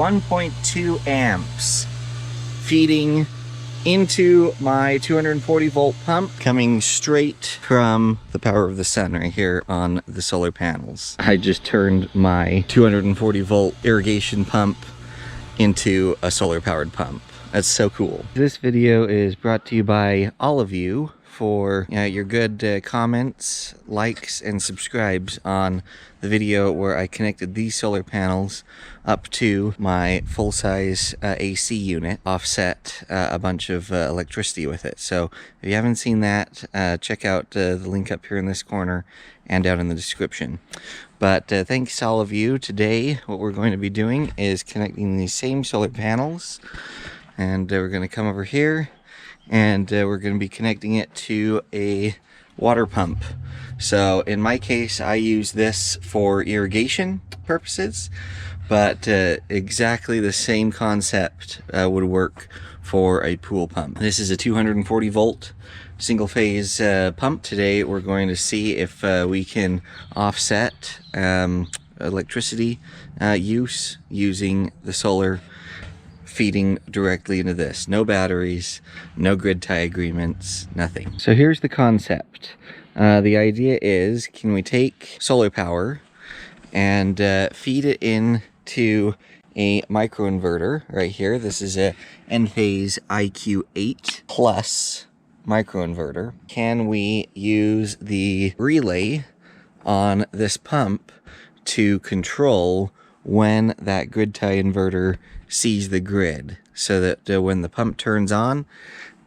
1.2 amps feeding into my 240 volt pump coming straight from the power of the sun right here on the solar panels. I just turned my 240 volt irrigation pump into a solar powered pump. That's so cool. This video is brought to you by all of you for your good comments, likes, and subscribes on the video where I connected these solar panels up to my full-size AC unit, offset a bunch of electricity with it. So if you haven't seen that, check out the link up here in this corner and down in the description. But thanks to all of you. Today what we're going to be doing is connecting these same solar panels, and we're going to come over here and we're going to be connecting it to a water pump. So in my case, I use this for irrigation purposes, but exactly the same concept would work for a pool pump. This is a 240 volt single phase pump. Today we're going to see if we can offset electricity use using the solar feeding directly into this. No batteries, no grid tie agreements, nothing. So here's the concept. The idea is, can we take solar power and feed it into a microinverter right here? This is a Enphase IQ8 Plus microinverter. Can we use the relay on this pump to control when that grid tie inverter sees the grid, so that when the pump turns on,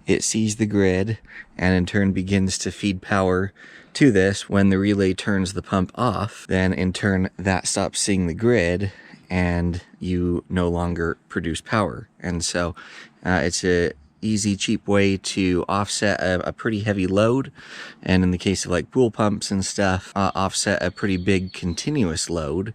it sees the grid and in turn begins to feed power to this. When the relay turns the pump off, then in turn that stops seeing the grid and you no longer produce power. And so it's a easy, cheap way to offset a pretty heavy load, and in the case of like pool pumps and stuff, offset a pretty big continuous load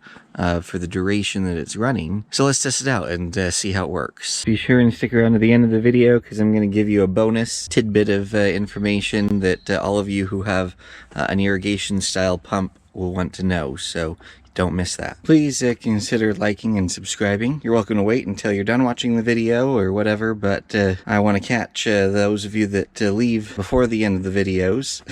for the duration that it's running. So let's test it out and see how it works. Be sure and stick around to the end of the video, because I'm going to give you a bonus tidbit of information that all of you who have an irrigation style pump will want to know. So don't miss that. Please consider liking and subscribing. You're welcome to wait until you're done watching the video or whatever, but I want to catch those of you that leave before the end of the videos.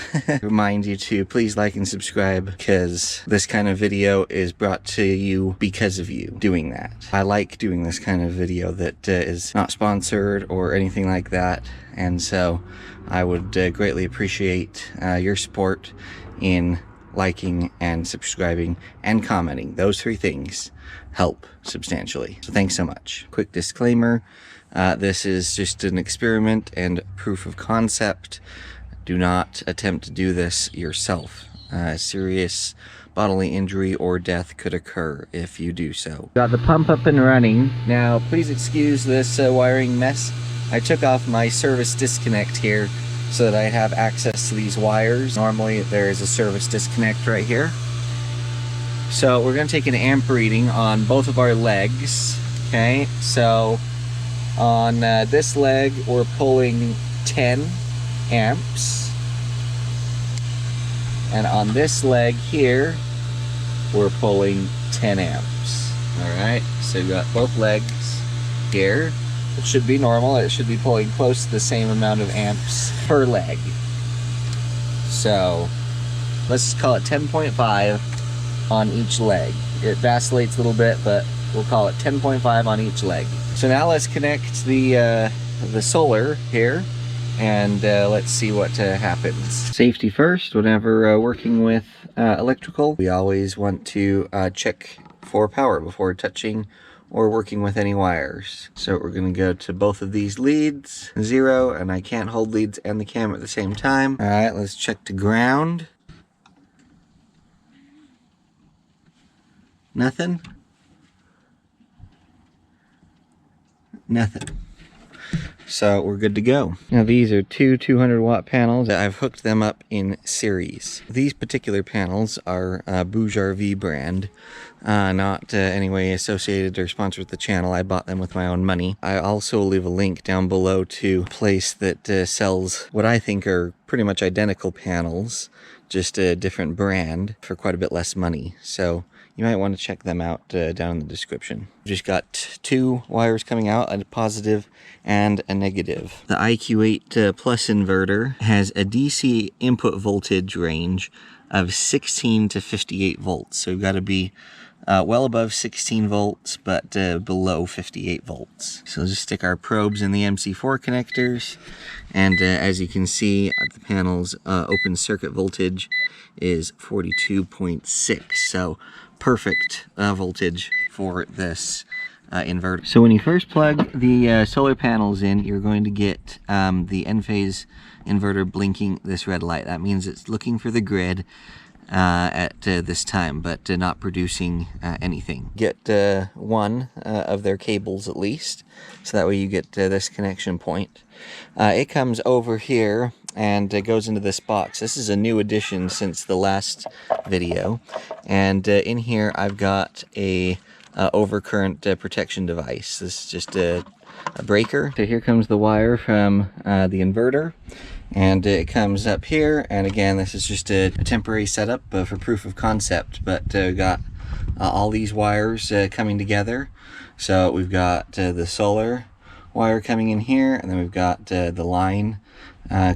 Remind you to please like and subscribe, because this kind of video is brought to you because of you doing that. I like doing this kind of video that is not sponsored or anything like that, and so I would greatly appreciate your support in liking and subscribing and commenting. Those three things help substantially. So thanks so much. Quick disclaimer, this is just an experiment and proof of concept. Do not attempt to do this yourself. Serious bodily injury or death could occur if you do so. Got the pump up and running. Now please excuse this wiring mess. I took off my service disconnect here so that I have access to these wires. Normally there is a service disconnect right here. So we're going to take an amp reading on both of our legs. Okay, so on this leg we're pulling 10 amps, and on this leg here we're pulling 10 amps. Alright, so we've got both legs here. It should be normal. It should be pulling close to the same amount of amps per leg. So let's just call it 10.5 on each leg. It vacillates a little bit, but we'll call it 10.5 on each leg. So now let's connect the solar here, and let's see what happens. Safety first. Whenever working with electrical, we always want to check for power before touching or working with any wires. So we're going to go to both of these leads, 0, and I can't hold leads and the cam at the same time. Alright, let's check to ground. Nothing. Nothing. So we're good to go. Now these are two 200 watt panels. I've hooked them up in series. These particular panels are Bouge RV brand, not any way associated or sponsored with the channel. I bought them with my own money. I also leave a link down below to a place that sells what I think are pretty much identical panels, just a different brand for quite a bit less money. So you might want to check them out down in the description. Just got 2 wires coming out, a positive and a negative. The IQ8 Plus inverter has a DC input voltage range of 16 to 58 volts. So we've got to be well above 16 volts, but below 58 volts. So just stick our probes in the MC4 connectors. And as you can see, the panel's open circuit voltage is 42.6. So perfect voltage for this inverter. So when you first plug the solar panels in, you're going to get the N-phase inverter blinking this red light. That means it's looking for the grid at this time, but not producing anything. Get one of their cables at least, so that way you get this connection point. It comes over here and goes into this box. This is a new addition since the last video, and in here I've got a overcurrent protection device. This is just a breaker. So here comes the wire from the inverter, and it comes up here, and again this is just a temporary setup for proof of concept, but got all these wires coming together. So we've got the solar wire coming in here, and then we've got the line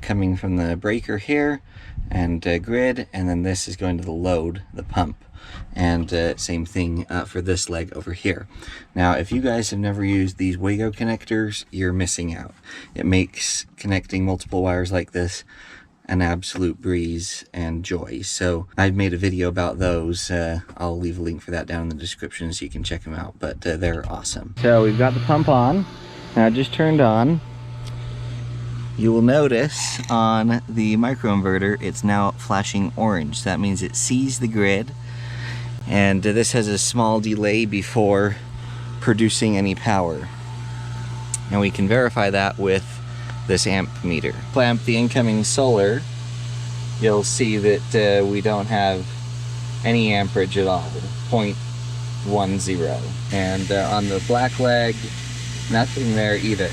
coming from the breaker here, and grid, and then this is going to the load, the pump. And same thing for this leg over here. Now, if you guys have never used these Wago connectors, you're missing out. It makes connecting multiple wires like this an absolute breeze and joy. So I've made a video about those. I'll leave a link for that down in the description so you can check them out, but they're awesome. So we've got the pump on. Now it just turned on. You will notice on the microinverter, it's now flashing orange. So that means it sees the grid, and this has a small delay before producing any power. And we can verify that with this amp meter. Clamp the incoming solar, you'll see that we don't have any amperage at all, 0.10. And on the black leg, nothing there either.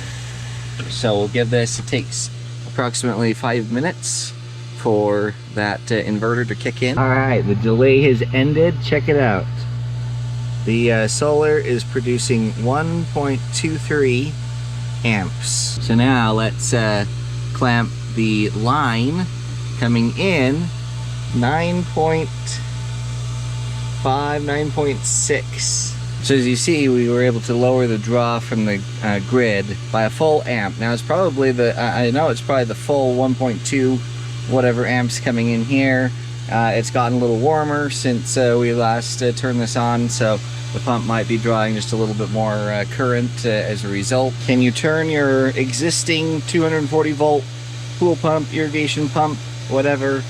So we'll give this, it takes approximately 5 minutes for that inverter to kick in. Alright, the delay has ended. Check it out. The solar is producing 1.23 amps. So now let's clamp the line coming in 9.5, 9.6. So as you see, we were able to lower the draw from the grid by a full amp. Now it's probably I know it's probably the full 1.2 whatever amps coming in here. It's gotten a little warmer since we last turned this on, so the pump might be drawing just a little bit more current as a result. Can you turn your existing 240 volt pool pump, irrigation pump, whatever,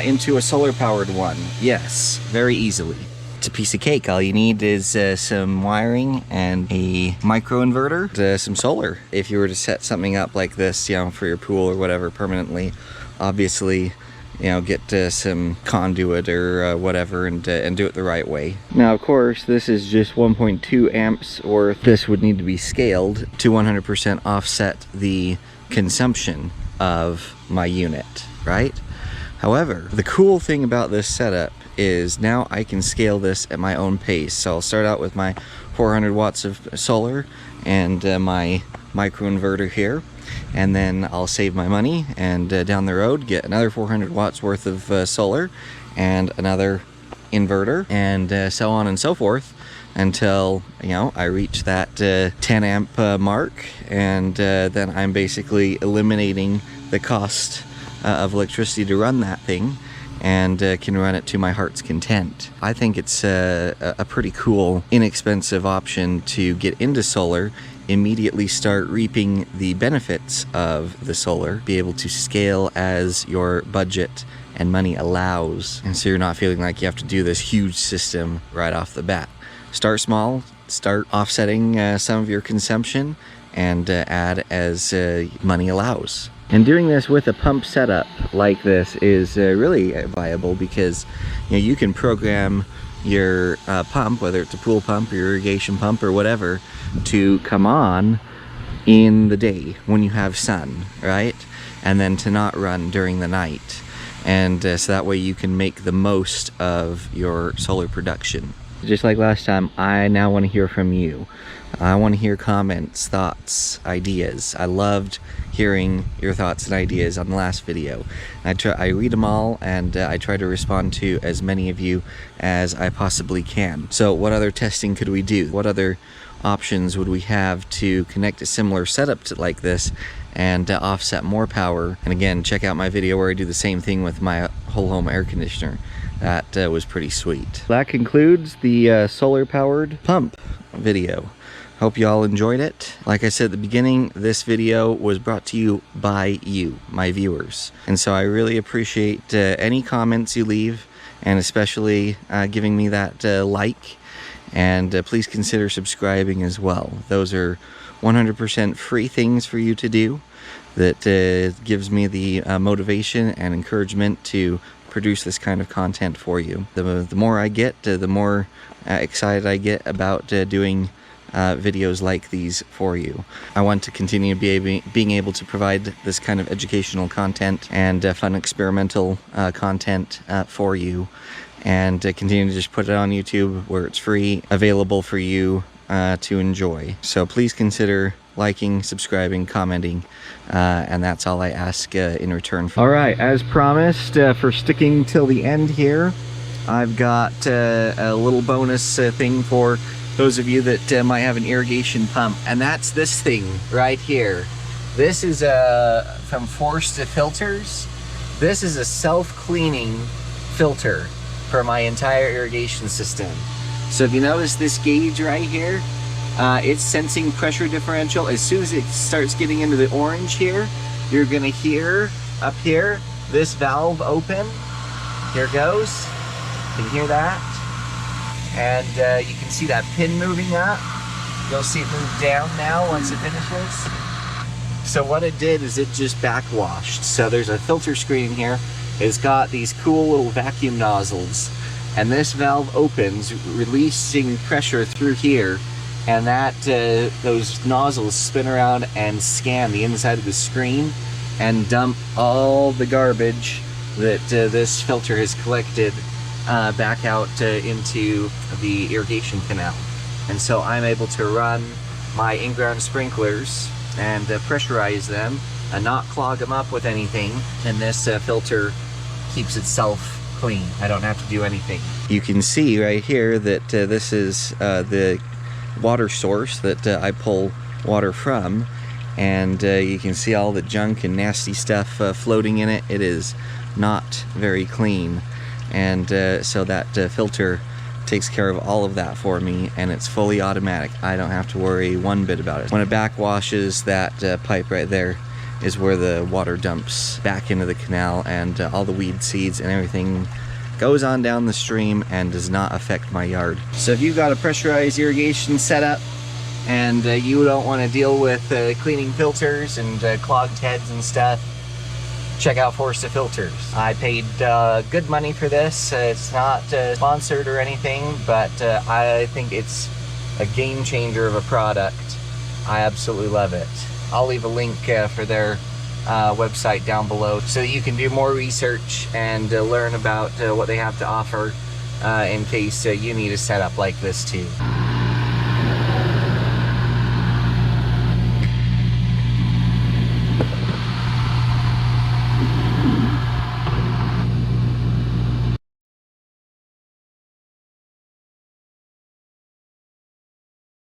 into a solar powered one? Yes, very easily. It's a piece of cake. All you need is some wiring and a microinverter, some solar. If you were to set something up like this, you know, for your pool or whatever permanently, obviously, you know, get some conduit or whatever and do it the right way. Now, of course, this is just 1.2 amps worth. This would need to be scaled to 100% offset the consumption of my unit, right? However, the cool thing about this setup is now I can scale this at my own pace. So I'll start out with my 400 watts of solar and my microinverter here, and then I'll save my money and down the road get another 400 watts worth of solar and another inverter, and so on and so forth until, you know, I reach that 10 amp mark, and then I'm basically eliminating the cost of electricity to run that thing, and can run it to my heart's content. I think it's a pretty cool, inexpensive option to get into solar, immediately start reaping the benefits of the solar, be able to scale as your budget and money allows, and so you're not feeling like you have to do this huge system right off the bat. Start small, start offsetting some of your consumption, and add as money allows. And doing this with a pump setup like this is really viable because, you know, you can program your pump, whether it's a pool pump or irrigation pump or whatever, to come on in the day when you have sun, right? And then to not run during the night. And so that way you can make the most of your solar production. just like last time, I now want to hear from you. I want to hear comments, thoughts, ideas. I loved hearing your thoughts and ideas on the last video. I read them all, and I try to respond to as many of you as I possibly can. So what other testing could we do? What other options would we have to connect a similar setup to like this and offset more power? And again, check out my video where I do the same thing with my whole home air conditioner. That was pretty sweet. That concludes the solar powered pump video. Hope you all enjoyed it. Like I said at the beginning, this video was brought to you by you, my viewers. And so I really appreciate any comments you leave, and especially giving me that like. And please consider subscribing as well. Those are 100% free things for you to do that gives me the motivation and encouragement to produce this kind of content for you. The more I get, the more excited I get about doing videos like these for you. I want to continue being able to provide this kind of educational content and fun experimental content for you, and continue to just put it on YouTube where it's free, available for you to enjoy. So please consider liking, subscribing, commenting, and that's all I ask in return. All right, as promised, for sticking till the end here, I've got a little bonus thing for those of you that might have an irrigation pump, and that's this thing right here. This is from Forced Filters. This is a self-cleaning filter for my entire irrigation system. So if you notice this gauge right here, it's sensing pressure differential. As soon as it starts getting into the orange here, you're gonna hear up here this valve open. Here it goes. You can hear that. And you can see that pin moving up. You'll see it move down now once it finishes. So what it did is it just backwashed. So there's a filter screen here. It's got these cool little vacuum nozzles. And this valve opens, releasing pressure through here. And that those nozzles spin around and scan the inside of the screen and dump all the garbage that this filter has collected back out into the irrigation canal. And so I'm able to run my in-ground sprinklers and pressurize them and not clog them up with anything. And this filter keeps itself clean. I don't have to do anything. You can see right here that this is the water source that I pull water from, and you can see all the junk and nasty stuff floating in it. It is not very clean. And so that filter takes care of all of that for me, and it's fully automatic. I don't have to worry one bit about it. When it backwashes, that pipe right there is where the water dumps back into the canal, and all the weed seeds and everything goes on down the stream and does not affect my yard. So if you've got a pressurized irrigation setup and you don't want to deal with cleaning filters and clogged heads and stuff, check out Forced Filters. I paid good money for this. It's not sponsored or anything, but I think it's a game changer of a product. I absolutely love it. I'll leave a link for their website down below so that you can do more research and learn about what they have to offer in case you need a setup like this too.